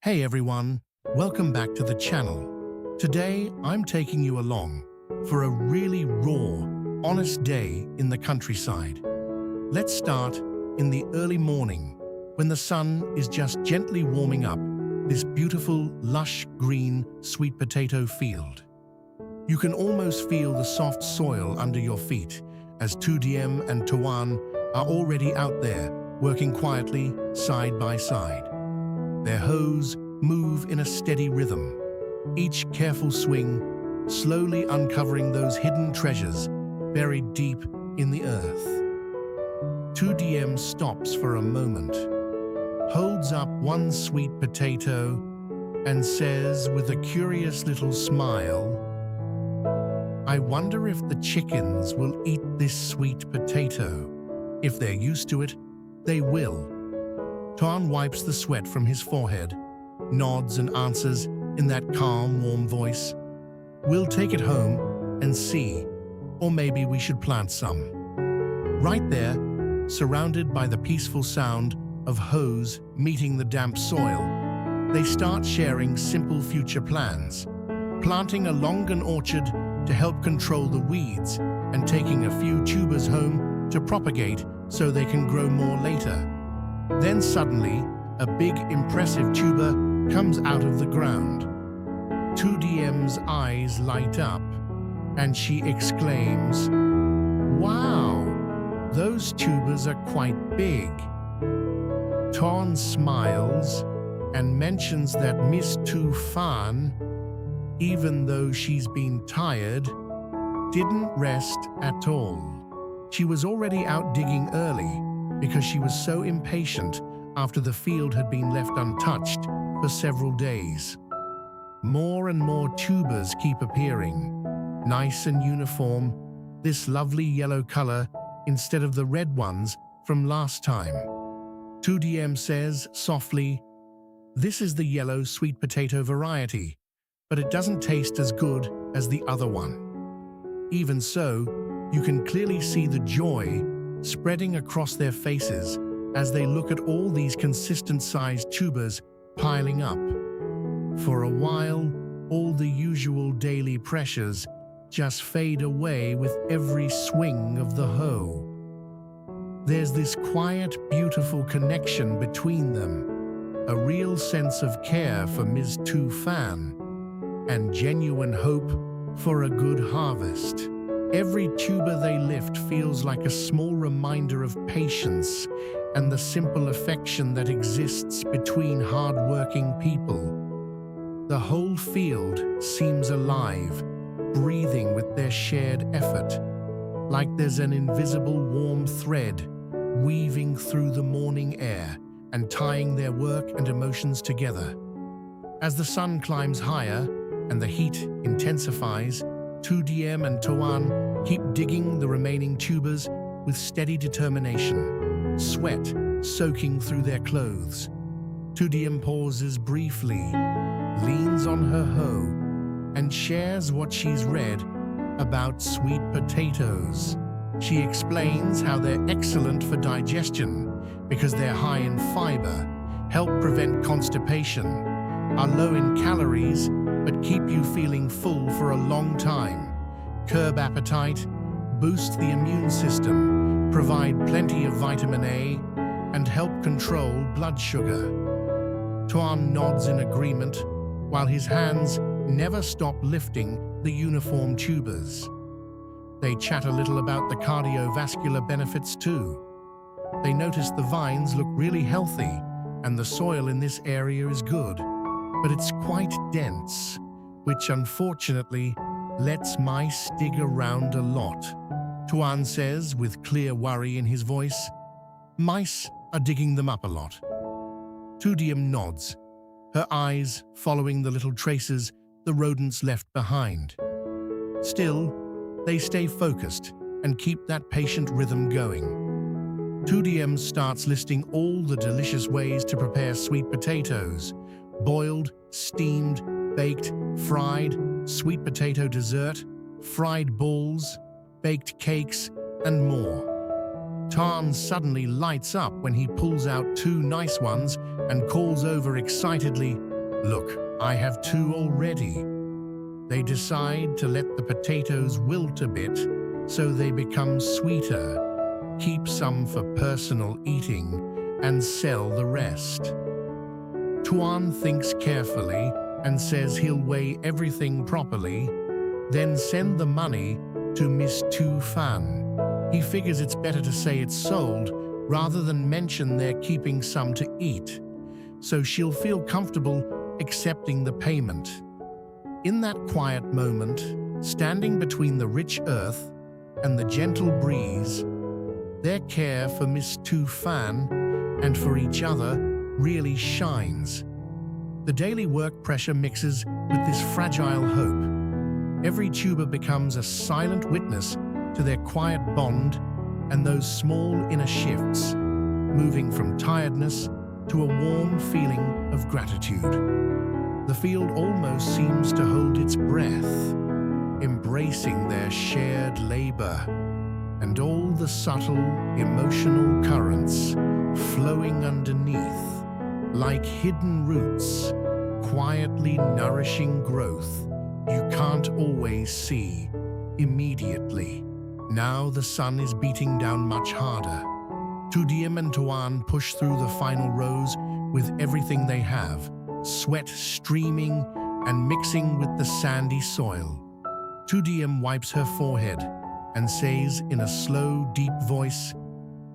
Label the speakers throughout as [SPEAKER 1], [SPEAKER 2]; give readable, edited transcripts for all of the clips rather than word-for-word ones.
[SPEAKER 1] Hey everyone, welcome back to the channel. Today I'm taking you along for a really raw, honest day in the countryside. Let's start in the early morning when the sun is just gently warming up this beautiful, lush green sweet potato field. You can almost feel the soft soil under your feet as Diem and Toàn are already out there working quietly side by side. Their hoes move in a steady rhythm, each careful swing slowly uncovering those hidden treasures buried deep in the earth. Diem stops for a moment, holds up one sweet potato, and says with a curious little smile, "I wonder if the chickens will eat this sweet potato. If they're used to it, they will." Toàn wipes the sweat from his forehead, nods and answers in that calm, warm voice, "We'll take it home and see, or maybe we should plant some." Right there, surrounded by the peaceful sound of hoes meeting the damp soil, they start sharing simple future plans, planting a longan orchard to help control the weeds and taking a few tubers home to propagate so they can grow more later. Then suddenly, a big, impressive tuber comes out of the ground. Diem's eyes light up, and she exclaims, "Wow, those tubers are quite big." Toàn smiles and mentions that Miss Tu Phan, even though she's been tired, didn't rest at all. She was already out digging early because she was so impatient after the field had been left untouched for several days. More and more tubers keep appearing, nice and uniform, this lovely yellow color instead of the red ones from last time. Diem says softly, "This is the yellow sweet potato variety, but it doesn't taste as good as the other one." Even so, you can clearly see the joy spreading across their faces as they look at all these consistent-sized tubers piling up. For a while, all the usual daily pressures just fade away with every swing of the hoe. There's this quiet, beautiful connection between them, a real sense of care for Ms. Tu Phan, and genuine hope for a good harvest. Every tuber they lift feels like a small reminder of patience and the simple affection that exists between hard-working people. The whole field seems alive, breathing with their shared effort, like there's an invisible warm thread weaving through the morning air and tying their work and emotions together. As the sun climbs higher and the heat intensifies, Diem and Toàn keep digging the remaining tubers with steady determination, sweat soaking through their clothes. Diem pauses briefly, leans on her hoe, and shares what she's read about sweet potatoes. She explains how they're excellent for digestion because they're high in fiber, help prevent constipation, are low in calories, but keep you feeling full for a long time, curb appetite, boost the immune system, provide plenty of vitamin A, and help control blood sugar. Toàn nods in agreement, while his hands never stop lifting the uniform tubers. They chat a little about the cardiovascular benefits too. They notice the vines look really healthy, and the soil in this area is good, but it's quite dense, which unfortunately lets mice dig around a lot. Toàn says with clear worry in his voice, "Mice are digging them up a lot." Diem nods, her eyes following the little traces the rodents left behind. Still, they stay focused and keep that patient rhythm going. Diem starts listing all the delicious ways to prepare sweet potatoes: boiled, steamed, baked, fried, sweet potato dessert, fried balls, baked cakes, and more. Toàn suddenly lights up when he pulls out two nice ones and calls over excitedly, Look, I have 2 already. They decide to let the potatoes wilt a bit so they become sweeter, keep some for personal eating, and sell the rest. Tuan thinks carefully and says he'll weigh everything properly, then send the money to Miss Tu Fan. He figures it's better to say it's sold rather than mention they're keeping some to eat, so she'll feel comfortable accepting the payment. In that quiet moment, standing between the rich earth and the gentle breeze, their care for Miss Tu Fan and for each other really shines. The daily work pressure mixes with this fragile hope. Every tuber becomes a silent witness to their quiet bond and those small inner shifts, moving from tiredness to a warm feeling of gratitude. The field almost seems to hold its breath, embracing their shared labor, and all the subtle emotional currents flowing underneath, like hidden roots, quietly nourishing growth you can't always see immediately. Now the sun is beating down much harder. Tu Diem and Tuan push through the final rows with everything they have, sweat streaming and mixing with the sandy soil. Tu Diem wipes her forehead and says in a slow, deep voice,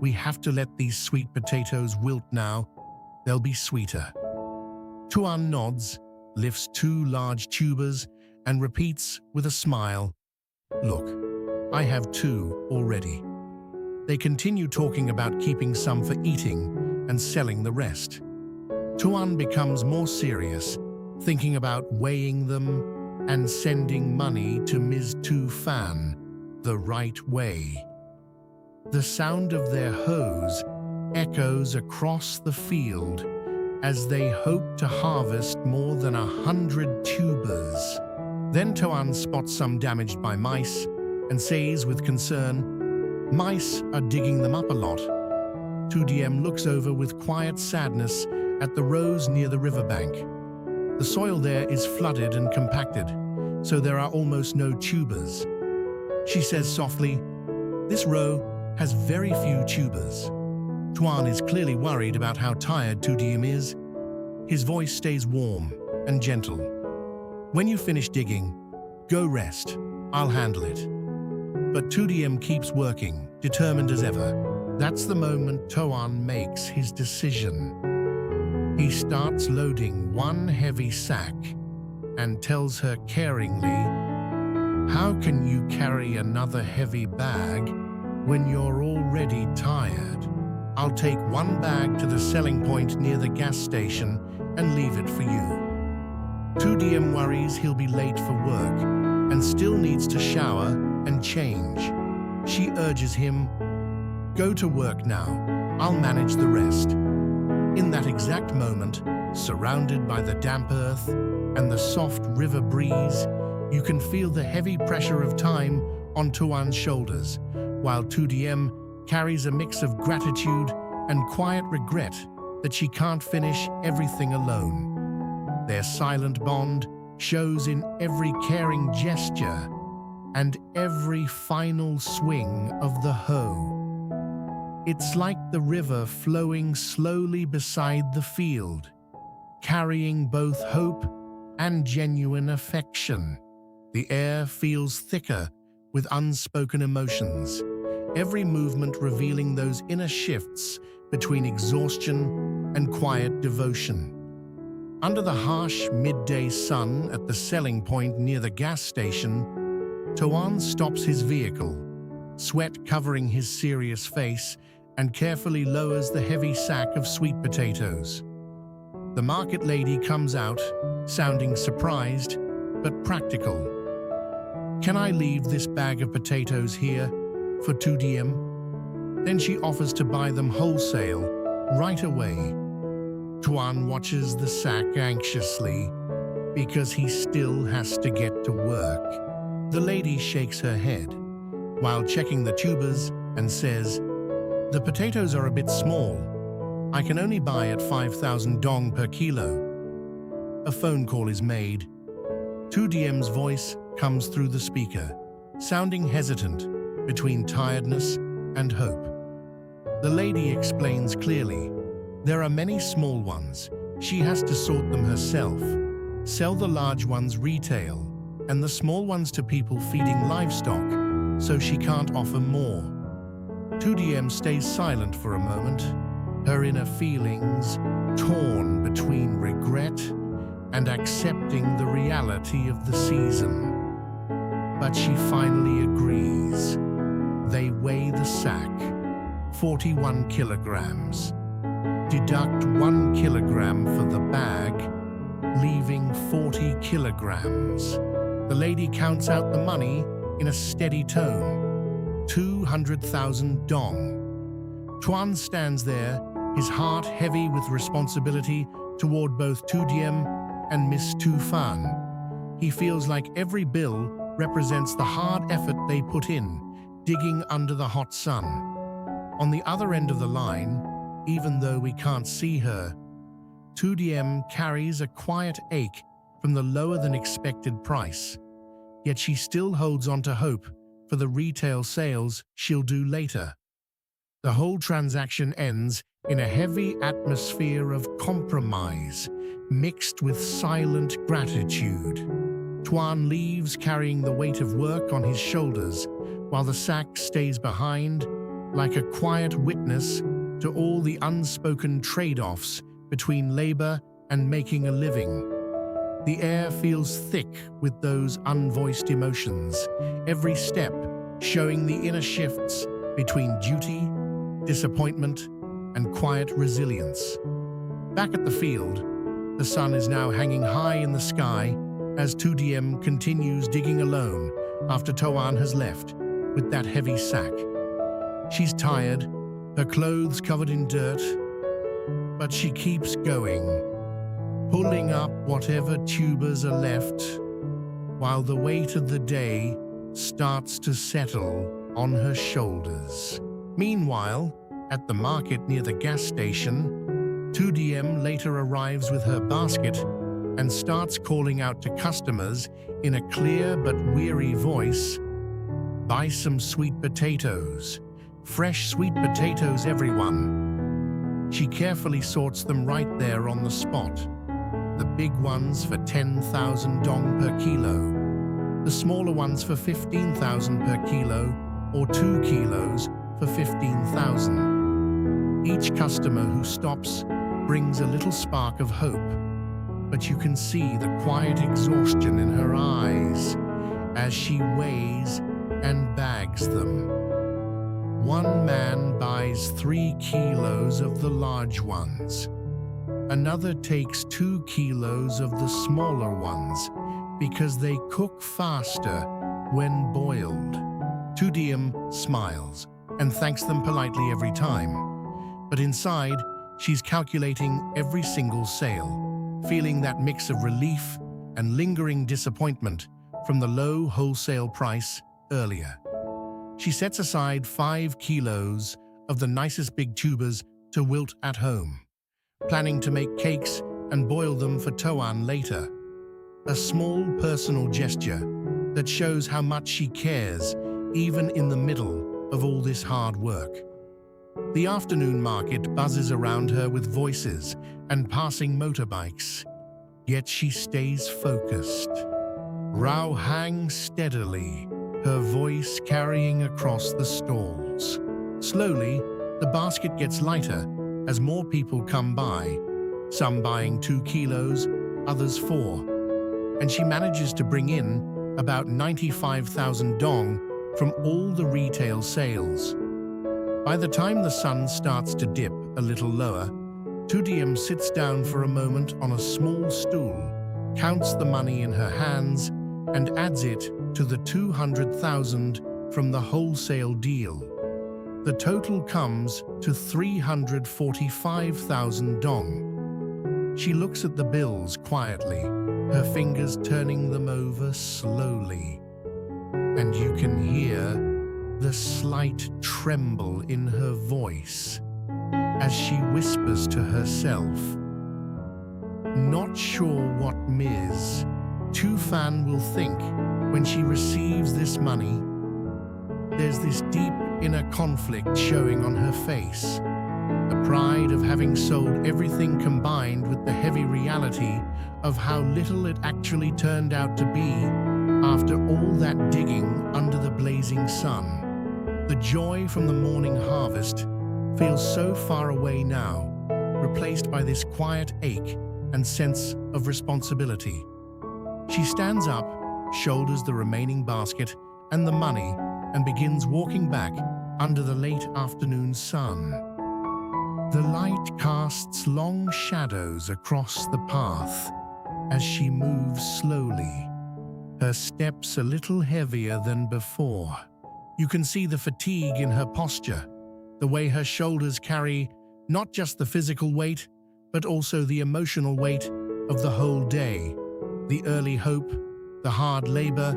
[SPEAKER 1] "We have to let these sweet potatoes wilt now. They'll be sweeter." Tuan nods, lifts 2 large tubers, and repeats with a smile, "Look, I have 2 already." They continue talking about keeping some for eating and selling the rest. Tuan becomes more serious, thinking about weighing them and sending money to Ms. Tu Fan the right way. The sound of their hoes echoes across the field as they hope to harvest more than 100 tubers. Then Tuan spots some damaged by mice and says with concern, "Mice are digging them up a lot." Tu Diem looks over with quiet sadness at the rows near the riverbank. The soil there is flooded and compacted, so there are almost no tubers. She says softly, "This row has very few tubers." Tuan is clearly worried about how tired Tu Diem is. His voice stays warm and gentle. "When you finish digging, go rest. I'll handle it." But Tu Diem keeps working, determined as ever. That's the moment Tuan makes his decision. He starts loading one heavy sack and tells her caringly, "How can you carry another heavy bag when you're already tired? I'll take 1 bag to the selling point near the gas station and leave it for you." Tu Diem worries he'll be late for work and still needs to shower and change. She urges him, "Go to work now. I'll manage the rest." In that exact moment, surrounded by the damp earth and the soft river breeze, you can feel the heavy pressure of time on Tuan's shoulders, while Tu Diem carries a mix of gratitude and quiet regret that she can't finish everything alone. Their silent bond shows in every caring gesture and every final swing of the hoe. It's like the river flowing slowly beside the field, carrying both hope and genuine affection. The air feels thicker with unspoken emotions, every movement revealing those inner shifts between exhaustion and quiet devotion. Under the harsh midday sun at the selling point near the gas station, Tuan stops his vehicle, sweat covering his serious face, and carefully lowers the heavy sack of sweet potatoes. The market lady comes out, sounding surprised, but practical. "Can I leave this bag of potatoes here for Tu Diem?" Then she offers to buy them wholesale right away. Tuan watches the sack anxiously because he still has to get to work. The lady shakes her head while checking the tubers and says, "The potatoes are a bit small. I can only buy at 5,000 dong per kilo." a phone call is made. Tu Diem's voice comes through the speaker, sounding hesitant between tiredness and hope. The lady explains clearly, there are many small ones. She has to sort them herself, sell the large ones retail, and the small ones to people feeding livestock, so she can't offer more. Tu Diem stays silent for a moment, her inner feelings torn between regret and accepting the reality of the season. But she finally agrees. They weigh the sack, 41 kilograms. Deduct 1 kilogram for the bag, leaving 40 kilograms. The lady counts out the money in a steady tone. 200,000 dong. Toàn stands there, his heart heavy with responsibility toward both Tu Diem and Miss Tu Phan. He feels like every bill represents the hard effort they put in, digging under the hot sun. On the other end of the line, even though we can't see her, Tu Diem carries a quiet ache from the lower-than-expected price, yet she still holds on to hope for the retail sales she'll do later. The whole transaction ends in a heavy atmosphere of compromise, mixed with silent gratitude. Toàn leaves carrying the weight of work on his shoulders, while the sack stays behind, like a quiet witness to all the unspoken trade-offs between labor and making a living. The air feels thick with those unvoiced emotions, every step showing the inner shifts between duty, disappointment, and quiet resilience. Back at the field, the sun is now hanging high in the sky as Tu Diem continues digging alone after Toàn has left with that heavy sack. She's tired, her clothes covered in dirt, but she keeps going, pulling up whatever tubers are left, while the weight of the day starts to settle on her shoulders. Meanwhile, at the market near the gas station, Tu Diem later arrives with her basket and starts calling out to customers in a clear but weary voice, "Buy some sweet potatoes. Fresh sweet potatoes, everyone." She carefully sorts them right there on the spot. The big ones for 10,000 dong per kilo, the smaller ones for 15,000 per kilo, or 2 kilos for 15,000. Each customer who stops brings a little spark of hope, but you can see the quiet exhaustion in her eyes as she weighs and bags them. One man buys 3 kilos of the large ones. Another takes 2 kilos of the smaller ones because they cook faster when boiled. Tu Diem smiles and thanks them politely every time. But inside, she's calculating every single sale, feeling that mix of relief and lingering disappointment from the low wholesale price earlier. She sets aside 5 kilos of the nicest big tubers to wilt at home, planning to make cakes and boil them for Toàn later. A small personal gesture that shows how much she cares, even in the middle of all this hard work. The afternoon market buzzes around her with voices and passing motorbikes, yet she stays focused. Rao hangs steadily, her voice carrying across the stalls. Slowly, the basket gets lighter as more people come by, some buying 2 kilos, others 4, and she manages to bring in about 95,000 dong from all the retail sales. By the time the sun starts to dip a little lower, Tu Diem sits down for a moment on a small stool, counts the money in her hands, and adds it to the 200,000 from the wholesale deal. The total comes to 345,000 dong. She looks at the bills quietly, her fingers turning them over slowly. And you can hear the slight tremble in her voice as she whispers to herself, Not sure what Ms. Tu Fan will think when she receives this money. There's this deep inner conflict showing on her face. The pride of having sold everything combined with the heavy reality of how little it actually turned out to be after all that digging under the blazing sun. The joy from the morning harvest feels so far away now, replaced by this quiet ache and sense of responsibility. She stands up, shoulders the remaining basket and the money, and begins walking back under the late afternoon sun. The light casts long shadows across the path as she moves slowly, her steps a little heavier than before. You can see the fatigue in her posture, the way her shoulders carry not just the physical weight, but also the emotional weight of the whole day. The early hope, the hard labor,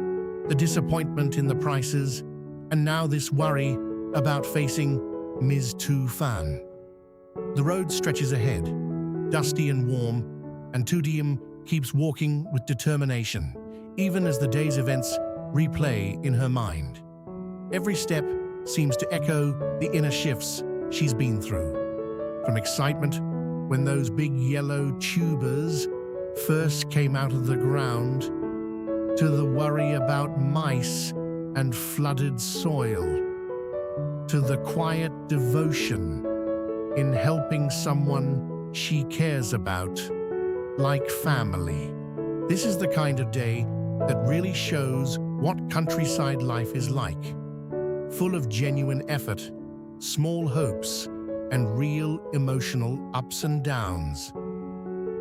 [SPEAKER 1] the disappointment in the prices, and now this worry about facing Ms. Tu Fan. The road stretches ahead, dusty and warm, and Tu Diem keeps walking with determination, even as the day's events replay in her mind. Every step seems to echo the inner shifts she's been through. From excitement when those big yellow tubers first came out of the ground, to the worry about mice and flooded soil, to the quiet devotion in helping someone she cares about, like family. This is the kind of day that really shows what countryside life is like, full of genuine effort, small hopes, and real emotional ups and downs.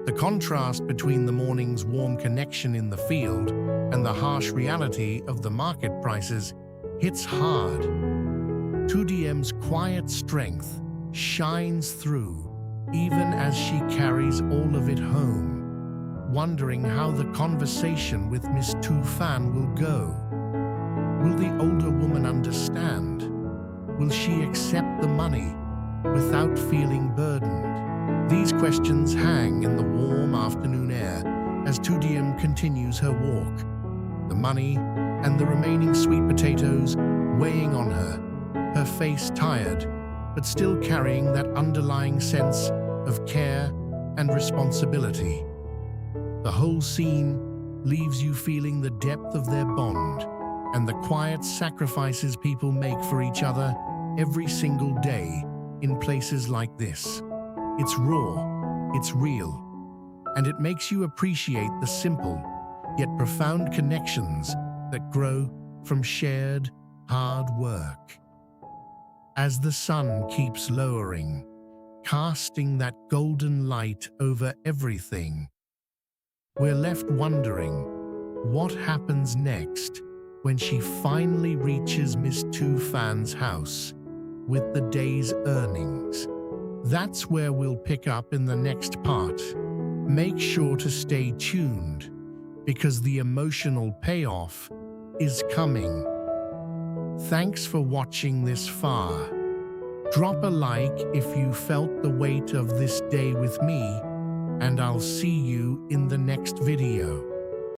[SPEAKER 1] The contrast between the morning's warm connection in the field and the harsh reality of the market prices hits hard. Tu Diem's quiet strength shines through even as she carries all of it home, wondering how the conversation with Miss Tu Fan will go. Will the older woman understand? Will she accept the money without feeling burdened? These questions hang in the warm afternoon air as Tu Diem continues her walk, the money and the remaining sweet potatoes weighing on her face tired, but still carrying that underlying sense of care and responsibility. The whole scene leaves you feeling the depth of their bond and the quiet sacrifices people make for each other every single day in places like this. It's raw, it's real, and it makes you appreciate the simple yet profound connections that grow from shared hard work. As the sun keeps lowering, casting that golden light over everything, we're left wondering what happens next when she finally reaches Miss Tu Fan's house with the day's earnings. That's where we'll pick up in the next part. Make sure to stay tuned, because the emotional payoff is coming. Thanks for watching this far. Drop a like if you felt the weight of this day with me, and I'll see you in the next video.